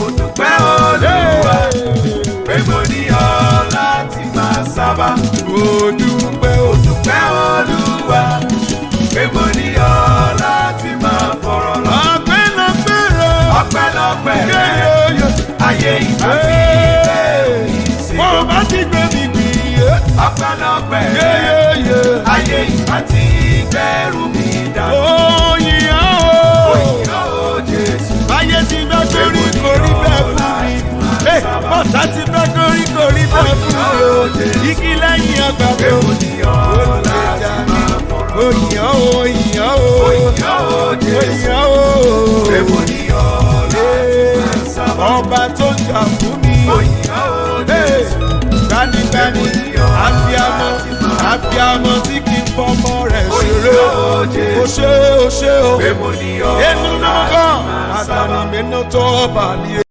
mo dúpẹ́ Olúwa pé mo ní ọ láti máa sábà. Mo dúpẹ́ Olúwa pé mo ní ọ láti máa fọ̀rọ̀ lọ. Ọpẹ́lọpẹ́ rẹ ayé ìgbà fi bẹ́ẹ̀ mi sí. Mo bá ti gbé mi gbì yé. Ọpẹ́lọpẹ́ rẹ ayé ìgbà ti bẹ́ẹ̀rù mi dá. Oyin o Jésù. Ayé ti bẹ́ torí korí bẹ́ẹ̀ fún mi. Bọ́sà ti bẹ́ torí korí bẹ́ẹ̀ fún mi. Igi lẹ́yìn ọgbà mi. Oyin o ọba tó ń jà fún mi. Gbanigbani àbíamọ tí kì í fọmọ rẹ̀ ṣeré. O ṣe o. Èmi náà kàn àgbàní mi náà tó bá ní.